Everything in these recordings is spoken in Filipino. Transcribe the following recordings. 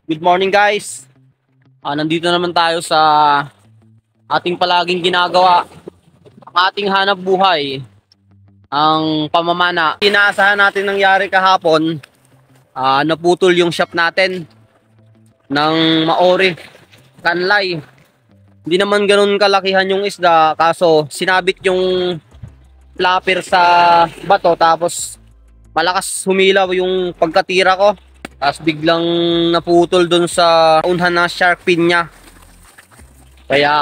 Good morning guys. Nandito naman tayo sa ating palaging ginagawa, ang ating hanap buhay, ang pamamana. Inaasahan natin nangyari kahapon, naputol yung shop natin ng Maori, Kanlay. Hindi naman ganun kalakihan yung isda, kaso sinabit yung flapper sa bato tapos malakas humilaw yung pagkatira ko. Tapos biglang naputol dun sa unhan na shark fin niya. Kaya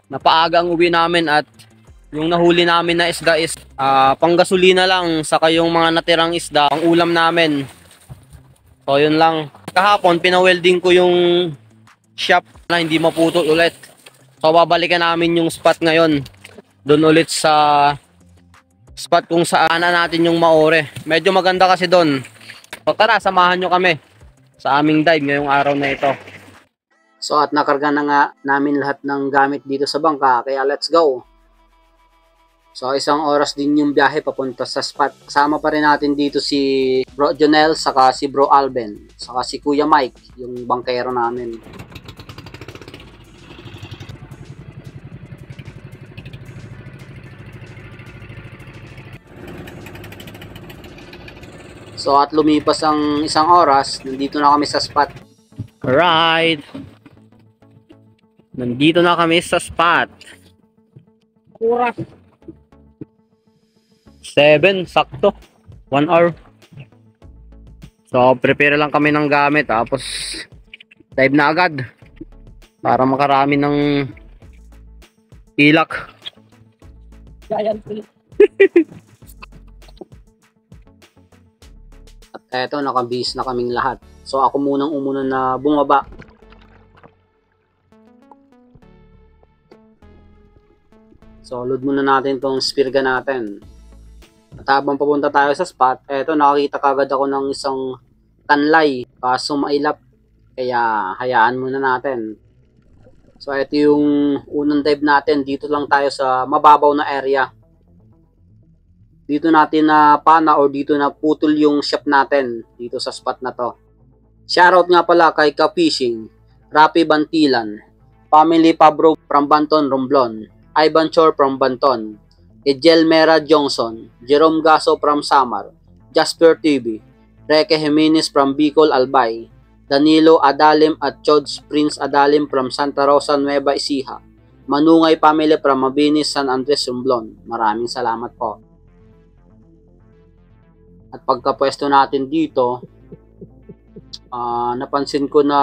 napaaga ang uwi namin at yung nahuli namin na isda is panggasolina lang, saka yung mga natirang isda pang ulam namin. So yun lang. Kahapon pinawelding ko yung shop na hindi maputol ulit. So babalikan namin yung spot ngayon. Doon ulit sa spot kung saan natin yung Maori. Medyo maganda kasi doon. So tara, samahan nyo kami sa aming dive ngayong araw na ito. So at nakarga na nga namin lahat ng gamit dito sa bangka, kaya let's go. So isang oras din yung biyahe papunta sa spot. Kasama pa rin natin dito si Bro Jonel, saka si Bro Alben, saka si Kuya Mike, yung bangkero namin. So at lumipas ang isang oras, nandito na kami sa spot. Alright. Nandito na kami sa spot. Oras 7, sakto. 1 hour. So prepare lang kami ng gamit, tapos dive na agad para makarami ng ilak. At eto, nakabihis na kaming lahat. So ako munang umuna na bumaba. So load muna natin tong spear gun natin. At habang papunta tayo sa spot, eto nakakita kagad ako ng isang kanlay, kaso mailap. Kaya hayaan muna natin. So ito yung unang dive natin. Dito lang tayo sa mababaw na area. Dito natin na pana or dito na putol yung shop natin dito sa spot na to. Shoutout nga pala kay Ka Fishing, Rapi Bantilan, Family Pabro from Banton, Romblon, Ivan Chor from Banton, Ejel Mera Johnson, Jerome Gaso from Samar, Jasper TV, Reke Jimenez from Bicol, Albay, Danilo Adalim at Chods Prince Adalim from Santa Rosa, Nueva Ecija, Manungay Family from Mabinis, San Andres, Romblon. Maraming salamat po. At pagkapwesto natin dito, napansin ko na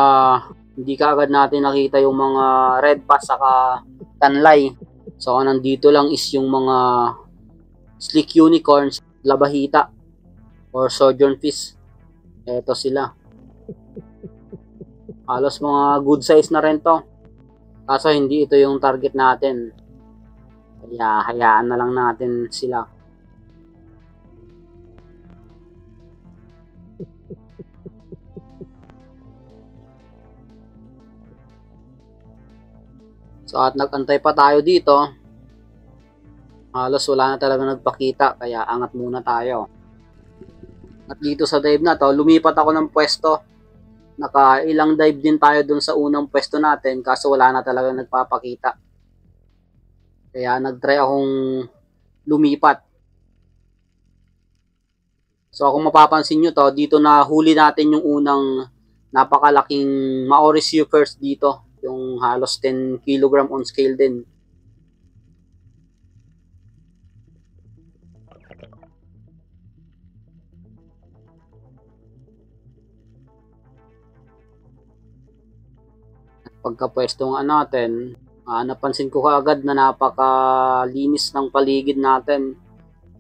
hindi kaagad natin nakita yung mga red bass saka tanlay. So nandito lang is yung mga slick unicorns, labahita or sojourn fish. Eto sila. Halos mga good size na rin to. Kaso hindi ito yung target natin. Kaya hayaan na lang natin sila. So at nagantay pa tayo dito, halos wala na talaga nagpakita, kaya angat muna tayo. At dito sa dive na to, lumipat ako ng pwesto. Nakailang dive din tayo dun sa unang pwesto natin, kaso wala na talaga nagpapakita. Kaya nagtry akong lumipat. So kung mapapansin nyo to, dito na huli natin yung unang napakalaking Maori Sea First dito. Yung halos 10 kg on scale din. Pagkapwesto nga natin, napansin ko kaagad na napakalinis ng paligid natin.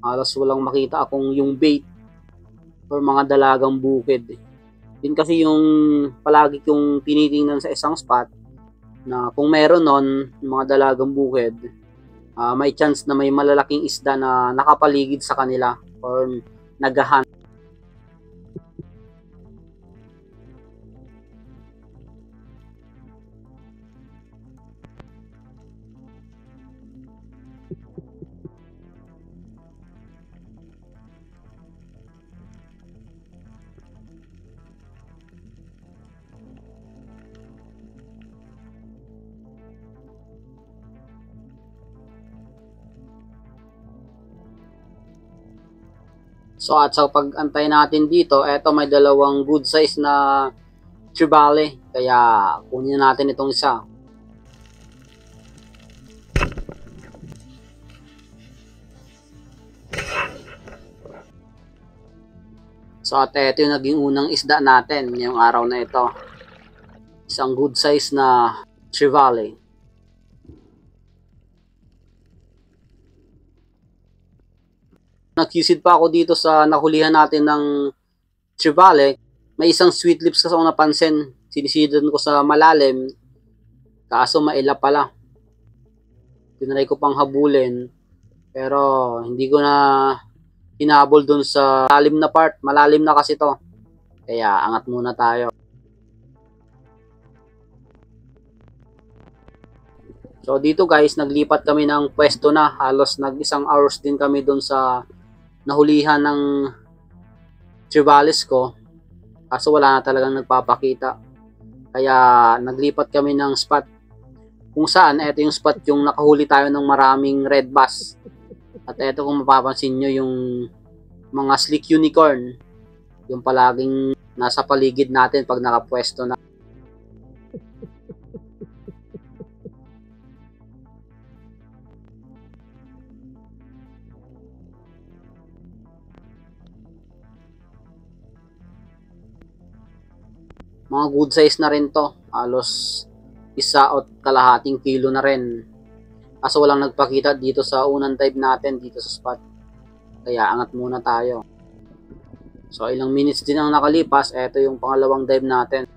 Halos walang makita akong yung bait or mga dalagang bukid. Yun kasi yung palagi kong tinitingnan sa isang spot, na kung meron nun mga dalagang bukid, may chance na may malalaking isda na nakapaligid sa kanila or naghahan. So at sa pag-antay natin dito, eto may dalawang good size na trevally. Kaya kunin natin itong isa. So at eto yung naging unang isda natin ngayong araw na ito. Isang good size na trevally. Nagkisid pa ako dito sa nahulihan natin ng trevally. May isang sweet lips kasi ako napansin. Sinisidan ko sa malalim. Kaso mailap pala. Tinry ko pang habulin. Pero hindi ko na hinabol dun sa malalim na part. Malalim na kasi to. Kaya angat muna tayo. So dito guys, naglipat kami ng pwesto na. Halos nag-isang hours din kami dun sa nahulihan ng trevallies ko. Kaso wala na talagang nagpapakita. Kaya naglipat kami ng spot. Kung saan, ito yung spot yung nakahuli tayo ng maraming red bass. At ito kung mapapansin nyo yung mga slick unicorn. Yung palaging nasa paligid natin pag nakapwesto na. Mga good size na rin to. Halos 1.5 kilo na rin. Kaso walang nagpakita dito sa unang dive natin dito sa spot. Kaya angat muna tayo. So ilang minutes din ang nakalipas. Ito yung pangalawang dive natin.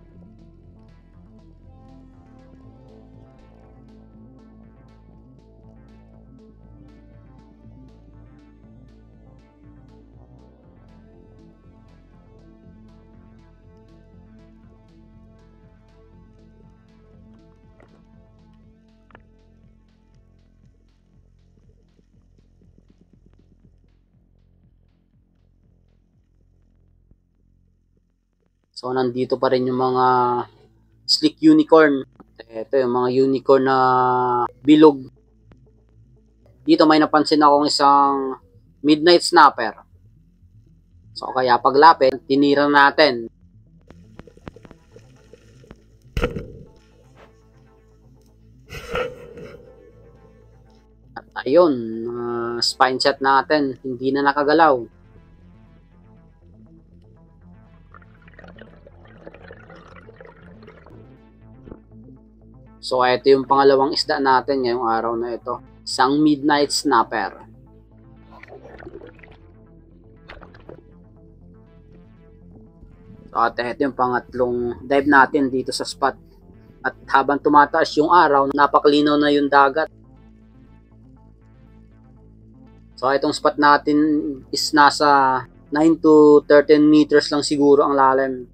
So, nandito pa rin yung mga slick unicorn. Ito yung mga unicorn na bilog. Dito may napansin akong isang midnight snapper. So, kaya paglapit, tinira natin. At ayun, spine shot natin. Hindi na nakagalaw. So, ito yung pangalawang isda natin ngayong araw na ito. Isang midnight snapper. So, at ito yung pangatlong dive natin dito sa spot. At habang tumataas yung araw, napaklinaw na yung dagat. So, itong spot natin is nasa 9 to 13 meters lang siguro ang lalim.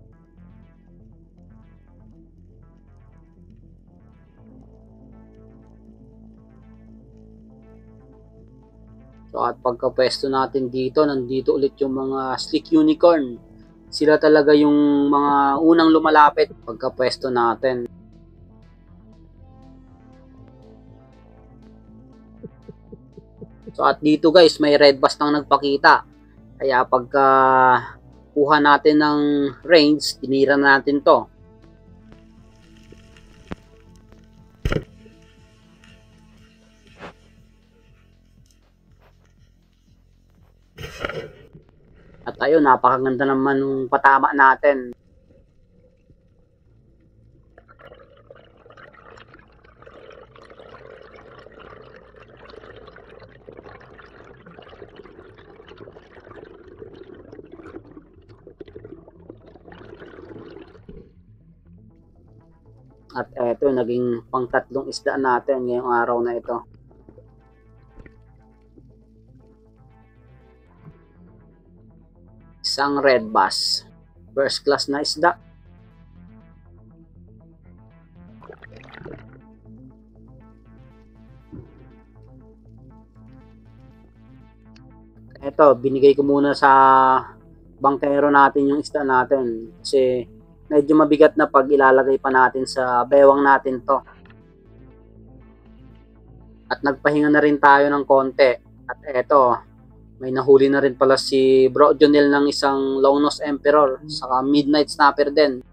So at pagkapwesto natin dito, nandito ulit yung mga slick unicorn. Sila talaga yung mga unang lumalapit pagkapwesto natin. So at dito guys, may red bass nang nagpakita. Kaya pagka kuha natin ng range, tinira natin to. At ayun, napakaganda naman ng patama natin. At eto, naging pangtatlong isda natin ngayong araw na ito. Isang red bass. First class na isda. Eto, binigay ko muna sa bangkero natin yung isda natin. Kasi medyo mabigat na pag ilalagay pa natin sa bewang natin to. At nagpahinga na rin tayo ng konti. At eto, May nahuli na rin pala si Bro Jonel ng isang Longnose Emperor, saka Midnight Snapper din.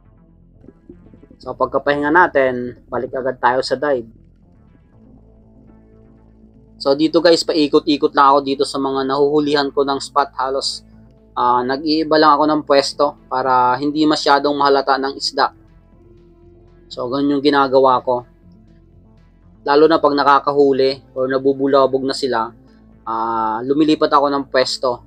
So pagkapahinga natin, balik agad tayo sa dive. So dito guys, paikot-ikot lang ako dito sa mga nahuhulihan ko ng spot. Halos nag-iiba lang ako ng pwesto para hindi masyadong mahalata ng isda. So ganun yung ginagawa ko. Lalo na pag nakakahuli or nabubulabog na sila, lumilipat ako ng pwesto.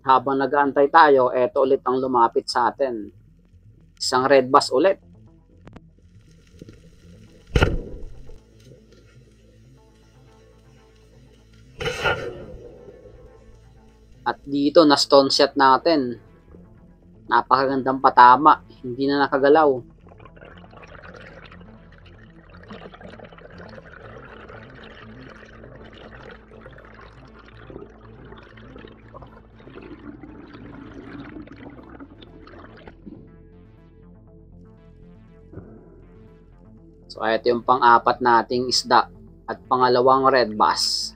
Habang nag-aantay tayo, eto ulit ang lumapit sa atin. Isang red bass ulit. At dito na stone shot natin. Napakagandang patama, hindi na nakagalaw. So ito yung pang-apat nating isda at pangalawang red bass.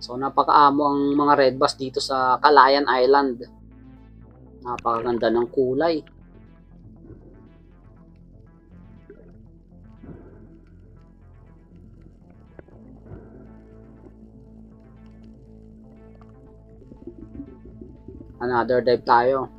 So napakaamo ang mga red bass dito sa Calayan Island. Napakaganda ng kulay. Another dive tayo.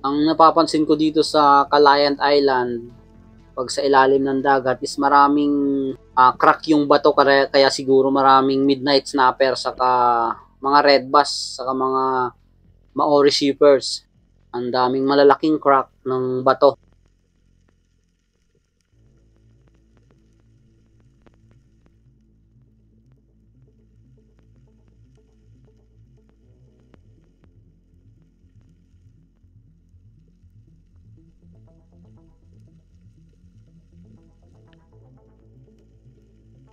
Ang napapansin ko dito sa Calayan Island, pag sa ilalim ng dagat is maraming crack yung bato, kaya siguro maraming midnight snapper saka mga red bass saka mga Maori shippers. Ang daming malalaking crack ng bato.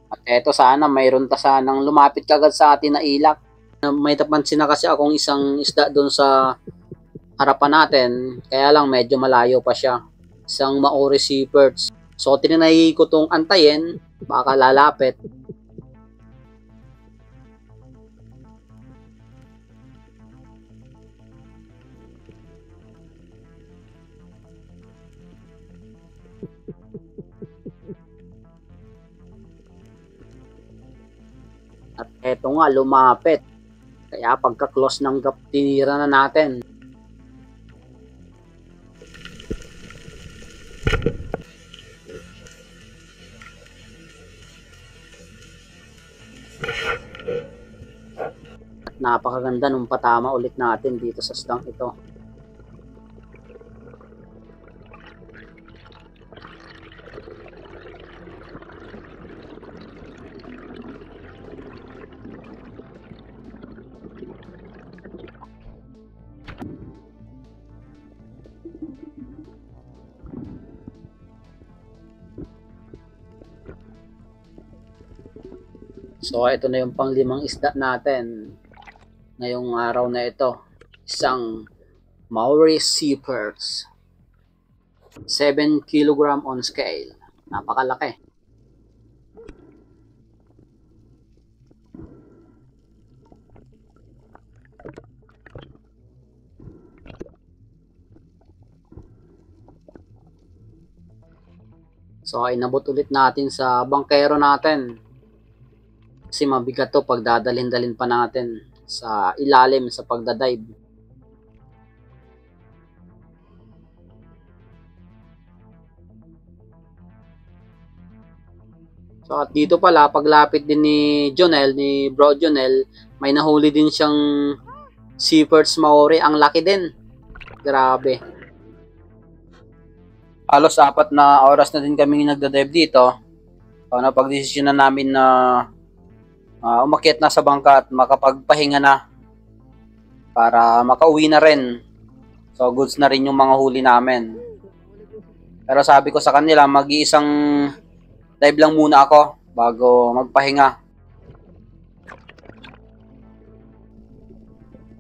At eto, sana mayroon ta sanang lumapit kagad sa atin na ilak. May napansin na kasi akong isang isda doon sa harapan natin, kaya lang medyo malayo pa siya. Isang Maori sea perch. So tinanay ko tong antayin, baka lalapit. At eto nga, lumapit. Kaya pagka-close ng gap, tinira na natin. At napakaganda nung patama ulit natin dito sa stang ito. So ito na yung panglimang isda natin ngayong araw na ito. Isang Maori sea perch. 7 kg on scale. Napakalaki. So inabot ulit natin sa bangkero natin. Kasi mabigat to pag dadalhin-dalhin pa natin sa ilalim sa pagdadive. So at dito pala, paglapit din ni Jonel, ni Bro Jonel, may nahuli din siyang Shepherd's Maori. Ang laki din. Grabe. Halos 4 na oras na din kami nagda-dive dito. So napagdesisyon na namin na umakyat na sa bangka at makapagpahinga na para makauwi na rin. So goods na rin yung mga huli namin. Pero sabi ko sa kanila, mag-iisang dive lang muna ako bago magpahinga.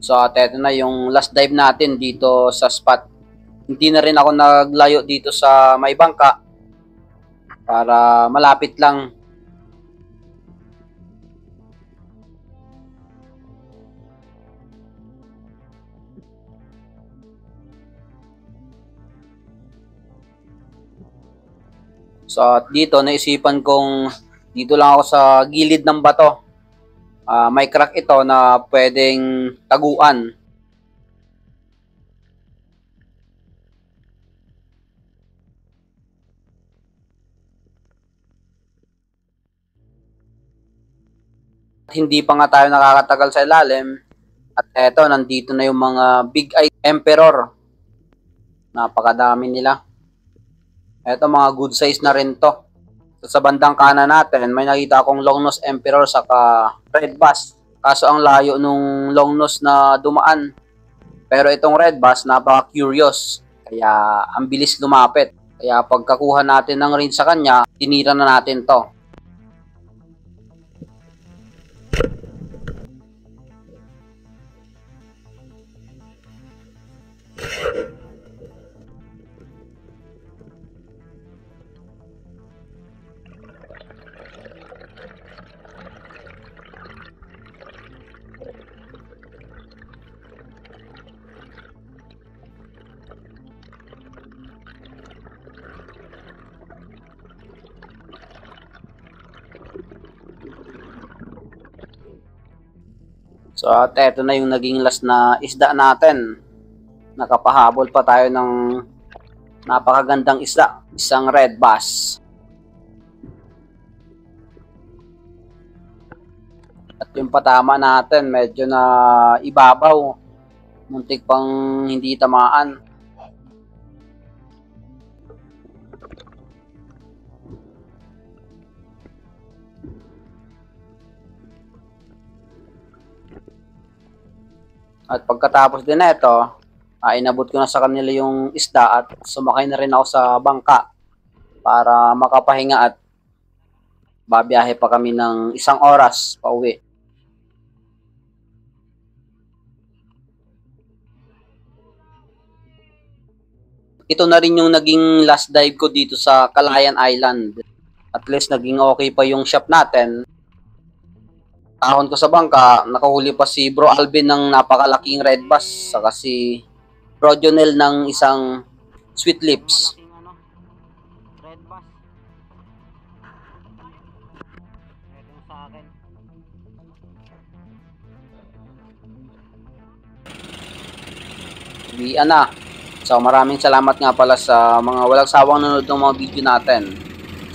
So at eto na yung last dive natin dito sa spot. Hindi na rin ako naglayo dito sa may bangka para malapit lang. So at dito naisipan kong dito lang ako sa gilid ng bato. May crack ito na pwedeng taguan. Hindi pa nga tayo nakakatagal sa ilalim. At eto, nandito na yung mga Big Eye Emperor. Napakadami nila. Eto, mga good size na rin to. So, sa bandang kanan natin, may nakita akong Longnose Emperor saka Red Bass. Kaso ang layo nung Longnose na dumaan. Pero itong Red Bass, napaka-curious. Kaya ang bilis lumapit. Kaya pagkakuha natin ng range sa kanya, tinira na natin to. So at eto na yung naging last na isda natin. Nakapahabol pa tayo ng napakagandang isda. Isang Red Bass. At yung patama natin medyo na ibabaw. Muntik pang hindi tamaan. At pagkatapos din ito, inabot ko na sa kanila yung isda at sumakay na rin ako sa bangka para makapahinga at babiyahe pa kami ng 1 oras pa uwi. Ito na rin yung naging last dive ko dito sa Calayan Island. At least naging okay pa yung shop natin. Ahon ko sa bangka, nakahuli pa si Bro Alvin ng napakalaking Red Bass, saka si Bro Jonel ng isang Sweet Lips. Red Bass. Ito sa akin. Uwian na. So maraming salamat nga pala sa mga walang sawang nanonood ng mga video natin.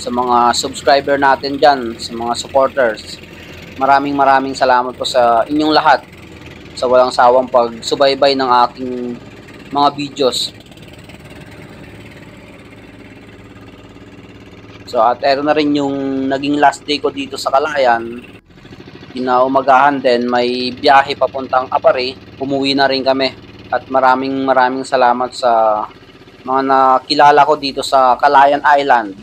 Sa mga subscriber natin dyan, sa mga supporters. Maraming salamat po sa inyong lahat sa walang sawang pagsubaybay ng aking mga videos. So at eto na rin yung naging last day ko dito sa Calayan. Kinaumagahan din, may biyahe papuntang Apari. Umuwi na rin kami. At maraming salamat sa mga nakilala ko dito sa Calayan Island.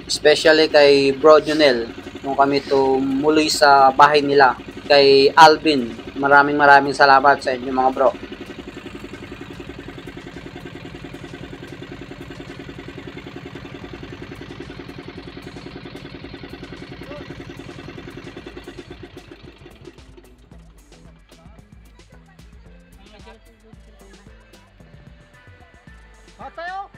Especially kay Bro Jonel. Nung kami tumuloy sa bahay nila, kay Alvin. Maraming salamat sa inyo mga bro.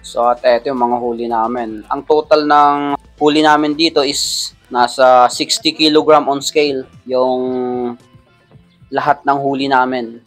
So at eto yung mga huli namin. Ang total ng huli namin dito is nasa 60 kg on scale yung lahat ng huli namin.